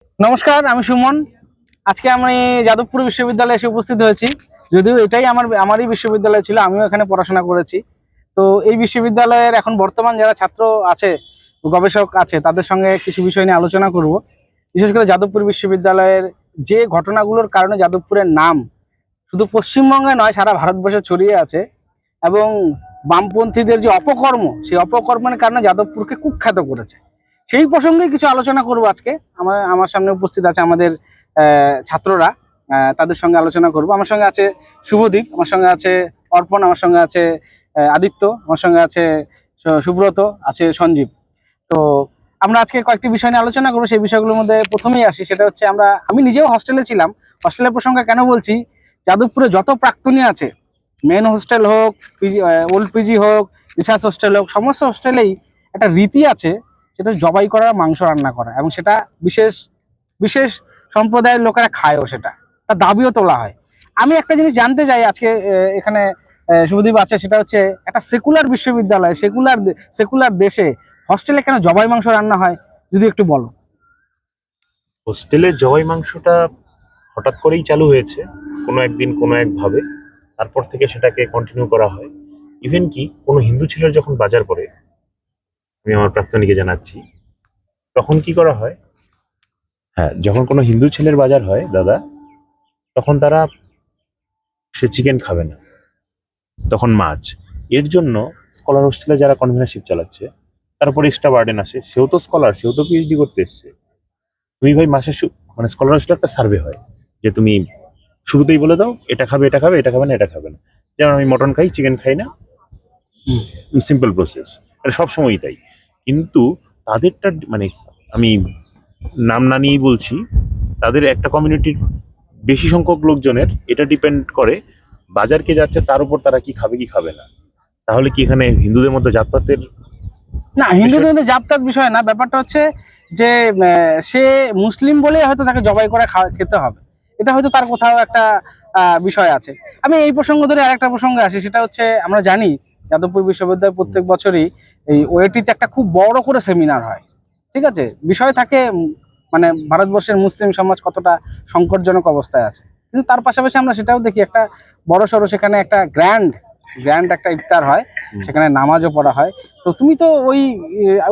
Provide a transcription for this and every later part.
নমস্কার, আমি সুমন। আজকে আমি যাদবপুর বিশ্ববিদ্যালয়ে এসে উপস্থিত হয়েছি। যদিও এটাই আমারই বিশ্ববিদ্যালয় ছিল, আমিও এখানে পড়াশোনা করেছি। তো এই বিশ্ববিদ্যালয়ের এখন বর্তমান যারা ছাত্র আছে, গবেষক আছে, তাদের সঙ্গে কিছু বিষয় নিয়ে আলোচনা করব। বিশেষ করে যাদবপুর বিশ্ববিদ্যালয়ের যে ঘটনাগুলোর কারণে যাদবপুরের নাম শুধু পশ্চিমবঙ্গে নয়, সারা ভারতবর্ষে ছড়িয়ে আছে। এবং বামপন্থীদের যে অপকর্ম, সেই অপকর্মের কারণে যাদবপুরকে কুখ্যাত করেছে। সেই প্রসঙ্গে কিছু আলোচনা করব আজকে। আমার সামনে উপস্থিত আছে আমাদের ছাত্ররা। তাদের সঙ্গে আলোচনা করব। আমার সঙ্গে আছে শুভদীপ, আমার সঙ্গে আছে অর্পণ, আমার সঙ্গে আছে আদিত্য, আমার সঙ্গে আছে সুব্রত, আছে সঞ্জীব। তো আমরা আজকে কয়েকটি বিষয় নিয়ে আলোচনা করবো। সেই বিষয়গুলোর মধ্যে প্রথমেই আসি, সেটা হচ্ছে আমি নিজেও হস্টেলে ছিলাম। হস্টেলের প্রসঙ্গে কেন বলছি, যাদবপুরে যত প্রাক্তনী আছে, মেন হোস্টেল হোক, পিজি, ওল্ড পিজি হোক, রিসার্চ হোস্টেল হোক, সমস্ত হোস্টেলেই একটা রীতি আছে, সেটা জবাই করা, মাংস রান্না করা, এবং সেটা বিশেষ বিশেষ সম্প্রদায়ের লোকেরা খায়ও, সেটা তার দাবিও তোলা হয়। আমি একটা জিনিস জানতে চাই আজকে, এখানে শুভদীপ আছে, সেটা হচ্ছে একটা সেকুলার বিশ্ববিদ্যালয়, সেকুলার দেশে হস্টেলে কেন জবাই মাংস রান্না হয়, যদি একটু বলো। হোস্টেলে জবাই মাংসটা হঠাৎ করেই চালু হয়েছে, কোনো একদিন কোনো একভাবে। তারপর থেকে সেটাকে কন্টিনিউ করা হয়। ইভেন কি কোনো হিন্দু ছেলের যখন বাজার পড়ে, আমি আমার প্রাক্তনীকে জানাচ্ছি, তখন কি করা হয়? হ্যাঁ, যখন কোনো হিন্দু ছেলের বাজার হয় দাদা, তখন সে চিকেন খাবে না, তখন মাছ। এর জন্য স্কলার হোস্টেলে যারা কনভেনারশিপ চালাচ্ছে, তার উপর এক্সট্রা বার্ডেন আসে। সেও তো স্কলার, সেও তো পিএইচডি করতে এসছে। তুমি ভাই মাসে মানে স্কলার হোস্টেলে একটা সার্ভে হয় যে তুমি শুরুতেই বলে দাও এটা খাবে, এটা খাবে, এটা খাবে না, এটা খাবে না। যেমন আমি মটন খাই, চিকেন খাই না, সিম্পল প্রসেস। এটা সবসময়ই তাই। কিন্তু তাদেরটা মানে আমি নাম না নিয়েই বলছি, তাদের একটা কমিউনিটির বেশি সংখ্যক লোকজনের এটা ডিপেন্ড করে বাজার কে যাচ্ছে তার উপর তারা কি খাবে কি খাবে না। তাহলে কি এখানে হিন্দুদের মধ্যে জাতপাতের না, হিন্দুদের মধ্যে জাতপাত বিষয় না, ব্যাপারটা হচ্ছে যে সে মুসলিম বলেই হয়তো তাকে জবাই করে খেতে হবে, এটা হয়তো তার কোথাও একটা বিষয় আছে। আমি এই প্রসঙ্গ ধরে আরেকটা প্রসঙ্গে আসি, সেটা হচ্ছে আমরা জানি যাদবপুর বিশ্ববিদ্যালয় প্রত্যেক বছরই এই ওয়েটিতে একটা খুব বড় করে সেমিনার হয়। ঠিক আছে, বিষয় থাকে মানে ভারতবর্ষের মুসলিম সমাজ কতটা সংকটজনক অবস্থায় আছে। কিন্তু তার পাশাপাশি আমরা সেটাও দেখি, একটা বড় সড়ো সেখানে একটা গ্র্যান্ড গ্র্যান্ড একটা ইফতার হয়, সেখানে নামাজও পড়া হয়। তো তুমি তো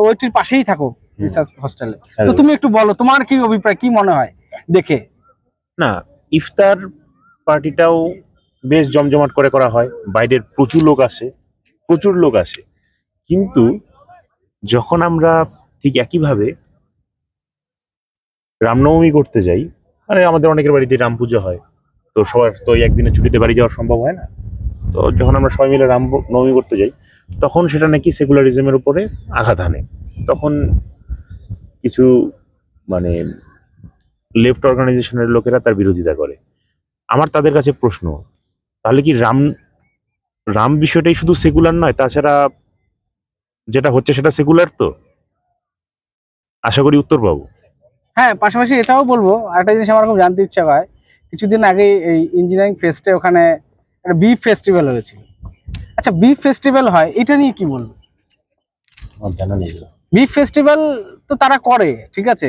ওইটির পাশেই থাকো, রিসার্চ হোস্টেলে। তো তুমি একটু বলো, তোমার কি অভিপ্রায়, কি মনে হয় দেখে? না, ইফতার পার্টিটাও বেশ জমজমাট করে করা হয়। বাইরের প্রচুর লোক আসে, প্রচুর লোক আসে। কিন্তু যখন আমরা ঠিক একইভাবে রামনবমী করতে যাই, মানে আমাদের অনেকের বাড়িতে রাম পুজো হয়, তো সবার তো ওই একদিনে ছুটিতে বাড়ি যাওয়া সম্ভব হয় না। তো যখন আমরা সবাই মিলে রামনবমী করতে যাই, তখন সেটা নাকি সেকুলারিজমের উপরে আঘাত হানে। তখন কিছু মানে লেফট অর্গানাইজেশনের লোকেরা তার বিরোধিতা করে। আমার তাদের কাছে প্রশ্ন, তাহলে কি রাম রাম বিষয়টাই শুধু সেকুলার নয়? তাছাড়া যেটা হচ্ছে সেটা সেকুলার তো? আশা করি উত্তর পাবো। হ্যাঁ, পাশাপাশি এটাও বলবো, আরেকটা জিনিস আমার খুব জানতে ইচ্ছা হয়। কিছুদিন আগে এই ইঞ্জিনিয়ারিং ফেস্টে ওখানে একটা বিফ ফেস্টিভ্যাল হয়েছিল। আচ্ছা, বিফ ফেস্টিভ্যাল হয়, এটা নিয়ে কি বলবো? জানা নেই। বিফ ফেস্টিভ্যাল তো তারা করে, ঠিক আছে,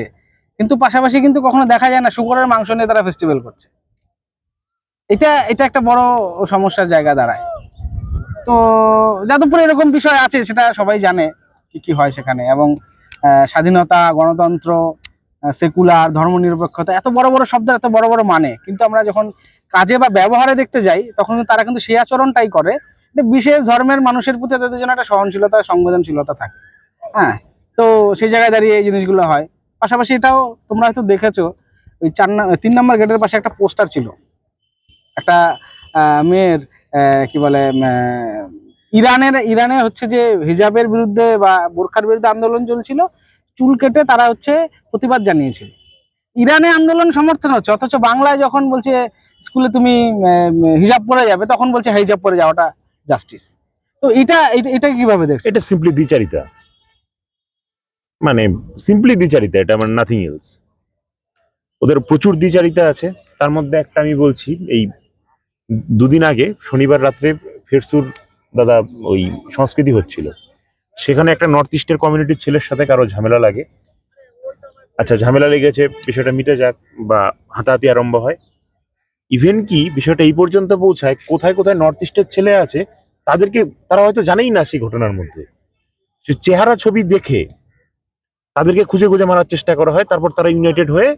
কিন্তু পাশাপাশি কিন্তু কখনো দেখা যায় না শুকরের মাংস নিয়ে তারা ফেস্টিভ্যাল করছে। এটা এটা একটা বড় সমস্যার জায়গা দাঁড়ায়। তো যাদবপুরে এরকম বিষয় আছে, সেটা সবাই জানে কি কি হয় সেখানে। এবং স্বাধীনতা, গণতন্ত্র, সেকুলার, ধর্মনিরপেক্ষতা, এত বড় বড় শব্দ, এত বড় বড় মানে, কিন্তু আমরা যখন কাজে বা ব্যবহারে দেখতে যাই, তখন তারা কিন্তু সেই আচরণটাই করে যে বিশেষ ধর্মের মানুষের প্রতি তাদের জন্য একটা সহনশীলতা, সংবেদনশীলতা থাকে। হ্যাঁ, তো সেই জায়গায় দাঁড়িয়ে এই জিনিসগুলো হয়। পাশাপাশি এটাও তোমরা হয়তো দেখেছো, ওই 3 নম্বর গেটের পাশে একটা পোস্টার ছিল, একটা মেয়ের, কি বলে, ইরানে হচ্ছে যে হিজাবের বিরুদ্ধে বা বোরখার বিরুদ্ধে আন্দোলন চলছিল, চুল কেটে তারা হচ্ছে প্রতিবাদ জানিয়েছিল। ইরানে আন্দোলন সমর্থন হচ্ছে, অথচ বাংলায় যখন বলছে স্কুলে তুমি হিজাব পরে যাবে, তখন বলছে হিজাব পরে যাওয়াটা জাস্টিস। তো এটা কিভাবে দেখছো? এটা সিম্পলি দ্বিচারিতা, মানে সিম্পলি দ্বিচারিতা, এটা আমার নাথিং এলস। ওদের প্রচুর দ্বিচারিতা আছে। তার মধ্যে একটা আমি বলছি, এই দুদিন আগে শনিবার রাত্রে ফেরসুর দাদা ওই সংস্কৃতি হচ্ছিল, সেখানে একটা নর্থ ইস্টের কমিউনিটির ছেলের সাথে কারো ঝামেলা লাগে। আচ্ছা, ঝামেলা লেগেছে, বিষয়টা মিটে যাক বা হাতাহাতি আরম্ভ হয়। ইভেন কি বিষয়টা এই পর্যন্ত পৌঁছায়, কোথায় কোথায় নর্থ ইস্টের ছেলে আছে তাদেরকে, তারা হয়তো জানেই না সেই ঘটনার মধ্যে, সে চেহারা ছবি দেখে তাদেরকে খুঁজে খুঁজে মারার চেষ্টা করা হয়, তারপর তারা ইউনাইটেড হয়ে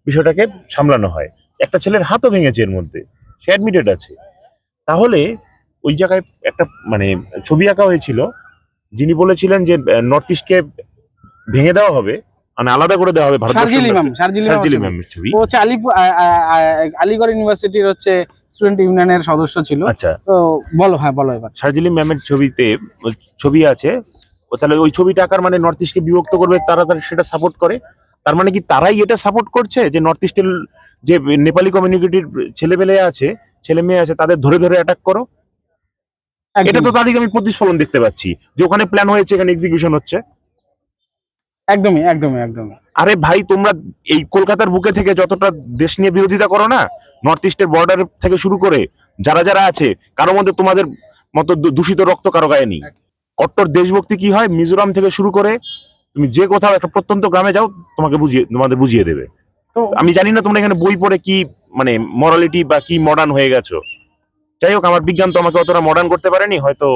বিষয়টাকে সামলানো হয়। একটা ছেলের হাতও ভেঙেছে এর মধ্যে, সে অ্যাডমিটেড আছে। তাহলে ওই জায়গায় একটা মানে ছবি আঁকা হয়েছিল, যিনি বলেছিলেন যে নর্থ ইস্টকে ভেঙে দেওয়া হবে, মানে আলাদা করে দেওয়া হবে শারজিল ইমাম, শারজিল ইমামের ছবি। ও হচ্ছে আলিগড় ইউনিভার্সিটির হচ্ছে স্টুডেন্ট ইউনিয়নের সদস্য ছিল। আচ্ছা, তো বলো, হ্যাঁ বলো এবার। শারজিল ইমামের ছবিতে ছবি আছে, ও তাহলে ওই ছবিটা আঁকার মানে নর্থ ইস্টকে বিভক্ত করবে, তারা তারা সেটা সাপোর্ট করে। তার মানে কি তারাই এটা সাপোর্ট করছে যে নর্থ ইস্টের যে নেপালি কমিউনিটির ছেলে মেয়ে আছে তাদের ধরে ধরে অ্যাটাক করো? এটা তো তারই আমি প্রতিফলন দেখতে পাচ্ছি, যে ওখানে প্ল্যান হয়েছে, এখানে এক্সিকিউশন হচ্ছে। একদমই একদমই একদমই। আরে ভাই, তোমরা এই কলকাতার বুকে থেকে যতটা দেশ নিয়ে বিরোধিতা করো না, নর্থ ইস্টের বর্ডার থেকে শুরু করে যারা যারা আছে, কারোর মধ্যে তোমাদের মতো দূষিত রক্ত কারো গায়ে নেই। কট্টর দেশভক্তি কি হয়, মিজোরাম থেকে শুরু করে তুমি যে কোথাও একটা প্রত্যন্ত গ্রামে যাও, তোমাদের বুঝিয়ে দেবে। তো আমি জানি না তোমরা এখানে বই পড়ে কি মানে মরালিটি বা কি মডার্ন হয়ে গেছো। যাই হোক, আমার বিজ্ঞান তো আমাকে অতটা মডার্ন করতে পারেনি, হয়তো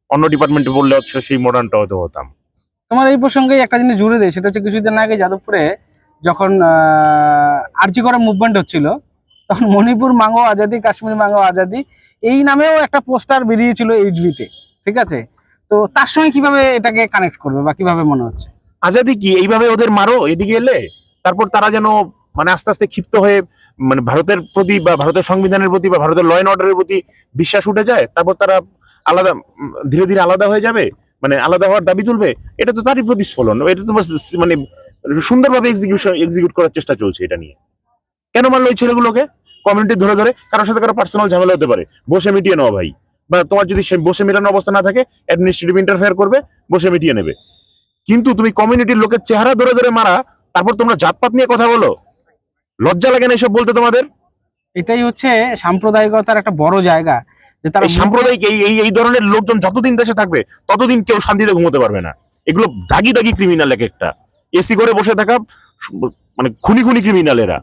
অন্য ডিপার্টমেন্টে বললে হচ্ছে সেই মডার্নটা হয়তো হতাম। তোমার এই প্রসঙ্গে একটা জিনিস জুড়ে দেয়, সেটা হচ্ছে কিছুদিন আগে যাদবপুরে যখন আরজি করা মুভমেন্ট হচ্ছিল, তখন মণিপুর মাঙ্গো আজাদি, কাশ্মীর মাঙ্গো আজাদি এই নামেও একটা পোস্টার বেরিয়েছিল এইচবিতে, ঠিক আছে? তো তার সঙ্গে কিভাবে এটাকে কানেক্ট করবে বা কিভাবে মনে হচ্ছে? আজাদি কি এইভাবে ওদের মারো এদিকে এলে, তারপর তারা যেন মানে আস্তে আস্তে ক্ষিপ্ত হয়ে মানে ভারতের প্রতি বা ভারতের সংবিধানের প্রতি বা ভারতের ল অ্যান্ড অর্ডারের প্রতি বিশ্বাস উঠে যায়, তারপর তারা আলাদা ধীরে ধীরে আলাদা হয়ে যাবে, মানে আলাদা হওয়ার দাবি তুলবে। এটা তো তারই প্রতিফলন, এটা তো মানে সুন্দরভাবে এক্সিকিউট করার চেষ্টা চলছে এটা নিয়ে। কেন মারলো এই ছেলেগুলোকে? কমিউনিটি ধরে ধরে কারোর সাথে কারো পার্সোনাল ঝামেলা হতে পারে, বসে মিটিয়ে নেওয়া ভাই। বা তোমার যদি বসে মেটানোর অবস্থা না থাকে, অ্যাডমিনিস্ট্রেটিভ ইন্টারফেয়ার করবে, বসে মিটিয়ে নেবে। কিন্তু তুমি কমিউনিটির লোকের চেহারা ধরে ধরে মারা, তারপর তোমরা জাতপাত নিয়ে কথা বলো, লজ্জা লাগে না এসব বলতে তোমাদের? এটাই হচ্ছে সাম্প্রদায়িকতার একটা বড় জায়গা, যে তারা এই সাম্প্রদায়িক এই ধরনের লোকজন যতদিন দেশে থাকবে ততদিন কেউ শান্তিতে ঘুমোতে পারবে না। এগুলো দাগি দাগি ক্রিমিনাল, এক একটা এসি করে বসে থাকা মানে খুনি খুনি ক্রিমিনাল এরা।